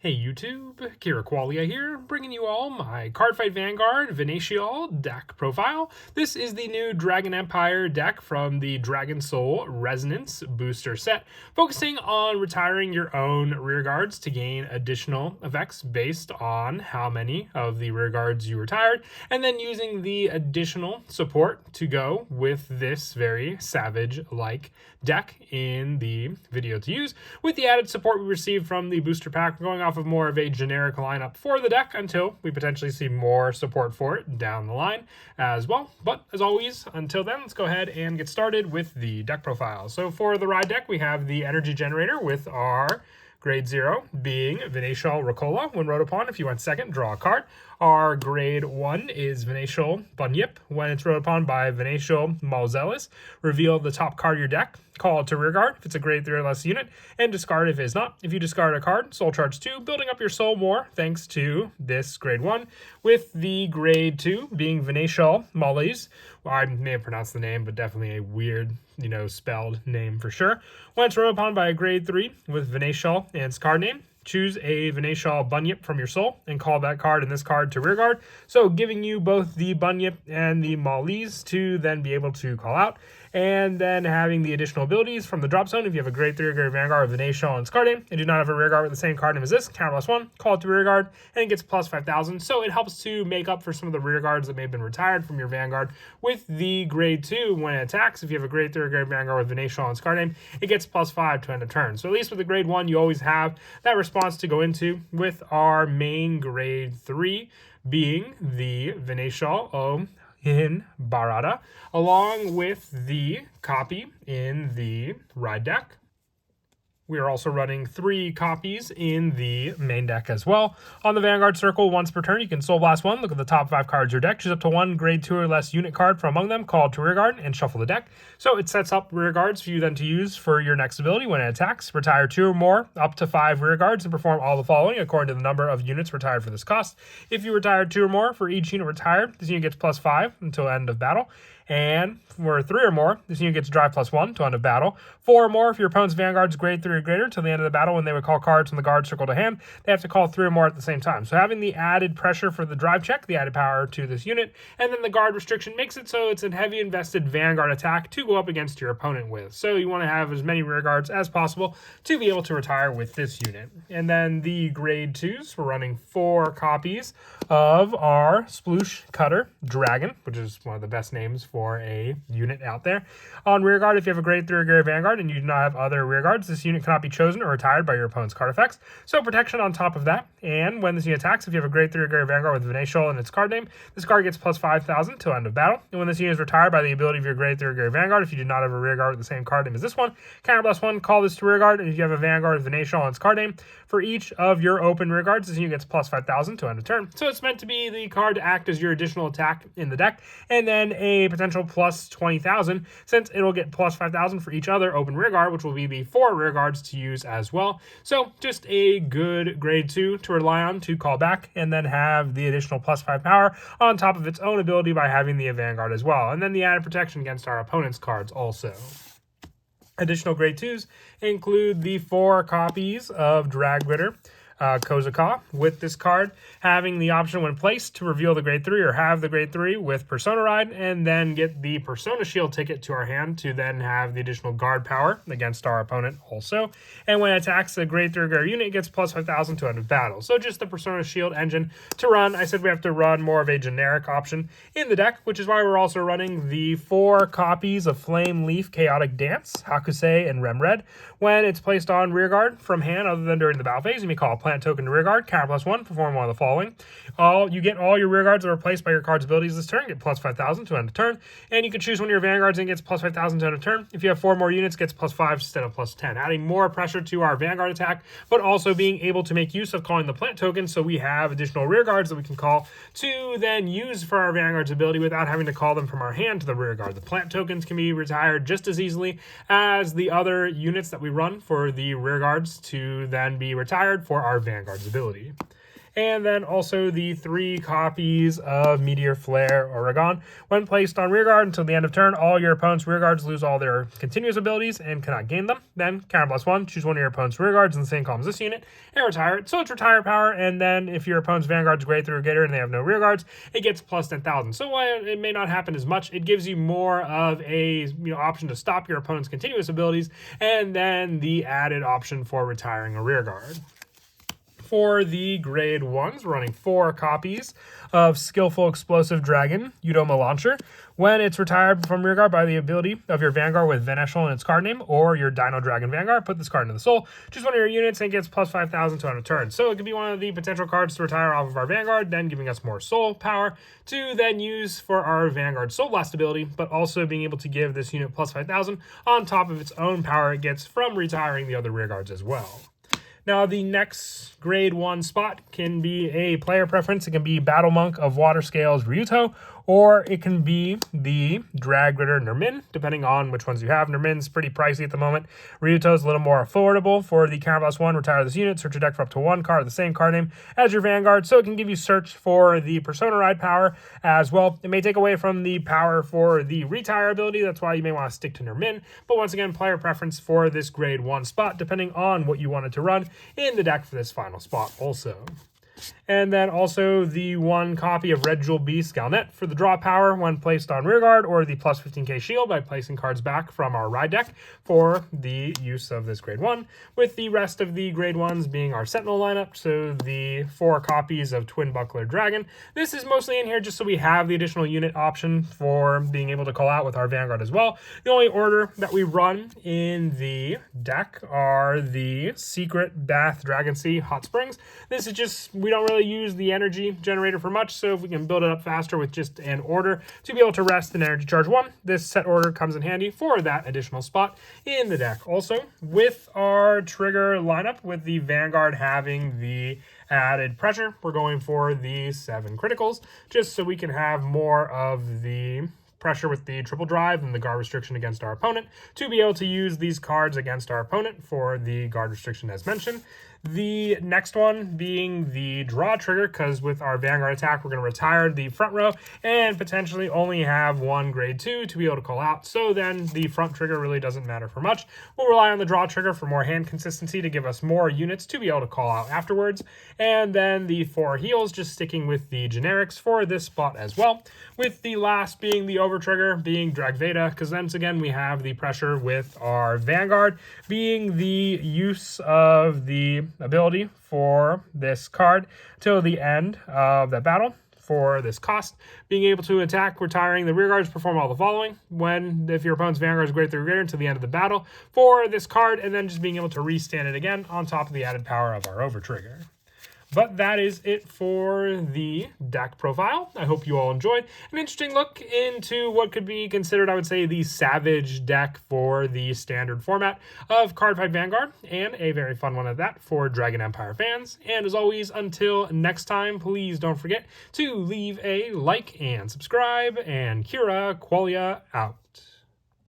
Hey YouTube, Kira Qualia here, bringing you all my Cardfight Vanguard Venatiol deck profile. This is the new Dragon Empire deck from the Dragon Soul Resonance booster set, focusing on retiring your own rearguards to gain additional effects based on how many of the rearguards you retired, and then using the additional support to go with this very savage-like deck in the video to use, with the added support we received from the booster pack, going off of more of a generic lineup for the deck until we potentially see more support for it down the line as well. But as always, until then, let's go ahead and get started with the deck profile. So for the ride deck, we have the energy generator with our grade 0 being Venatiol Ricola. When wrote upon, if you want second, draw a card. Our grade 1 is Venatiol Bunyip. When it's wrote upon by Venatiol Malzelis, reveal the top card of your deck, call it to rearguard if it's a grade 3 or less unit, and discard if it is not. If you discard a card, soul charge 2, building up your soul more thanks to this grade 1, with the grade 2 being Venatiol Malzelis. Well, I may have pronounced the name, but definitely a weird, spelled name for sure. When it's wrote upon by a grade 3 with Venatiol and its card name, choose a Venatiol Bunyip from your soul and call that card and this card to rearguard. So giving you both the Bunyip and the Malzelis to then be able to call out. And then having the additional abilities from the drop zone. If you have a grade 3 or grade Vanguard with Venatiol and its card name, and do not have a rearguard with the same card name as this, counter +1, call it to rearguard, and it gets plus 5,000. So it helps to make up for some of the rearguards that may have been retired from your Vanguard. With the grade 2, when it attacks, if you have a grade 3 or grade Vanguard with Venatiol and its card name, it gets plus 5 to end of turn. So at least with the grade 1, you always have that response to go into, with our main grade 3 being the Venatiol in Barada, along with the copy in the ride deck. We are also running 3 copies in the main deck as well. On the Vanguard circle, once per turn, you can Soul Blast 1, look at the top 5 cards of your deck, choose up to 1 grade 2 or less unit card from among them, call it to rearguard, and shuffle the deck. So it sets up rearguards for you then to use for your next ability when it attacks. Retire 2 or more, up to 5 rearguards, and perform all the following according to the number of units retired for this cost. If you retire 2 or more for each unit retired, this unit gets plus 5 until end of battle. And for 3 or more, this unit gets drive +1 to end of battle. 4 or more, if your opponent's Vanguard's grade 3 or greater, till the end of the battle when they would call cards from the guard circle to hand, they have to call 3 or more at the same time. So having the added pressure for the drive check, the added power to this unit, and then the guard restriction makes it so it's a heavy invested Vanguard attack to go up against your opponent with. So you want to have as many rear guards as possible to be able to retire with this unit. And then the grade 2s, we're running 4 copies of our Sploosh Cutter Dragon, which is one of the best names for a unit out there. On rearguard, if you have a grade 3 or grade Vanguard and you do not have other rearguards, this unit cannot be chosen or retired by your opponent's card effects. So protection on top of that. And when this unit attacks, if you have a grade 3 or grade Vanguard with Venatiol and its card name, this card gets plus 5,000 till end of battle. And when this unit is retired by the ability of your grade 3 or grade Vanguard, if you do not have a rearguard with the same card name as this one, counter +1, call this to rearguard. And if you have a Vanguard with Venatiol and its card name, for each of your open rearguards, this unit gets plus 5,000 to end of turn. So it's meant to be the card to act as your additional attack in the deck, and then a potential plus 20,000, since it'll get plus 5,000 for each other open rearguard, which will be the 4 rearguards to use as well. So just a good grade 2 to rely on to call back, and then have the additional plus 5 power on top of its own ability by having the Vanguard as well, and then the added protection against our opponent's cards also. Additional grade 2s include the 4 copies of Dragritter Kozaka, with this card having the option when placed to reveal the grade 3 or have the grade 3 with Persona Ride, and then get the Persona Shield ticket to our hand to then have the additional guard power against our opponent also. And when it attacks the grade 3 guard unit, it gets plus 5,000 to end of battle. So just the Persona Shield engine to run. I said we have to run more of a generic option in the deck, which is why we're also running the 4 copies of Flame Leaf Chaotic Dance, Hakusei, and Remred. When it's placed on rearguard from hand other than during the battle phase, you may call a plant token to rearguard, counter +1, perform one of the following. You get all your rearguards that are replaced by your card's abilities this turn, get plus 5,000 to end of turn, and you can choose one of your Vanguards and gets plus 5,000 to end of turn. If you have 4 more units, gets plus 5 instead of plus 10, adding more pressure to our Vanguard attack, but also being able to make use of calling the plant token, so we have additional rearguards that we can call to then use for our Vanguard's ability without having to call them from our hand to the rearguard. The plant tokens can be retired just as easily as the other units that we run for the rearguards to then be retired for our Vanguard's ability. And then also the 3 copies of Meteor Flare Oregon. When placed on rearguard until the end of turn, all your opponent's rearguards lose all their continuous abilities and cannot gain them. Then counter +1, choose one of your opponent's rearguards in the same column as this unit and retire it. So it's retire power, and then if your opponent's Vanguard's grade 3 or greater and they have no rearguards, it gets plus 10,000. So while it may not happen as much, it gives you more of a option to stop your opponent's continuous abilities, and then the added option for retiring a rearguard. For the grade 1s, we're running 4 copies of Skillful Explosive Dragon Udoma Launcher. When it's retired from rearguard by the ability of your Vanguard with Venatiol in its card name, or your Dino Dragon Vanguard, put this card into the soul. Choose one of your units and it gets plus 5,000 to end of turn. So it could be one of the potential cards to retire off of our Vanguard, then giving us more soul power to then use for our Vanguard Soul Blast ability, but also being able to give this unit plus 5,000 on top of its own power it gets from retiring the other rearguards as well. Now, the next grade 1 spot can be a player preference. It can be Battle Monk of Water Scales Ryuto, or it can be the Drag Ritter Nermin, depending on which ones you have. Nermin's pretty pricey at the moment. Ryuto's a little more affordable. For the counter +1, retire this unit, search your deck for up to 1 card of the same card name as your Vanguard, so it can give you search for the Persona Ride power as well. It may take away from the power for the retire ability, that's why you may want to stick to Nermin, but once again, player preference for this grade 1 spot, depending on what you wanted to run in the deck for this final spot also. And then also the 1 copy of Red Jewel Beast Galnet for the draw power when placed on rearguard, or the plus 15k shield by placing cards back from our ride deck for the use of this grade 1, with the rest of the grade 1s being our Sentinel lineup, so the 4 copies of Twin Buckler Dragon. This is mostly in here just so we have the additional unit option for being able to call out with our Vanguard as well. The only order that we run in the deck are the Secret Bath Dragon Sea Hot Springs. This is just, we don't really use the energy generator for much, so if we can build it up faster with just an order to be able to rest an energy charge 1, this set order comes in handy for that additional spot in the deck. Also, with our trigger lineup, with the Vanguard having the added pressure, we're going for the 7 criticals, just so we can have more of the pressure with the triple drive and the guard restriction against our opponent to be able to use these cards against our opponent for the guard restriction as mentioned. The next one being the draw trigger, because with our Vanguard attack, we're going to retire the front row and potentially only have 1 grade 2 to be able to call out. So then the front trigger really doesn't matter for much. We'll rely on the draw trigger for more hand consistency to give us more units to be able to call out afterwards. And then the 4 heals, just sticking with the generics for this spot as well. With the last being the over trigger, being Drag Veda, because once again, we have the pressure with our Vanguard being the use of the ability for this card till the end of the battle for this cost, being able to attack, retiring the rearguards, perform all the following if your opponent's Vanguard is greater than or greater until the end of the battle for this card, and then just being able to restand it again on top of the added power of our over trigger. But that is it for the deck profile. I hope you all enjoyed an interesting look into what could be considered, I would say, the Savage deck for the standard format of Cardfight Vanguard, and a very fun one at that for Dragon Empire fans. And as always, until next time, please don't forget to leave a like and subscribe, and Kira Qualia out.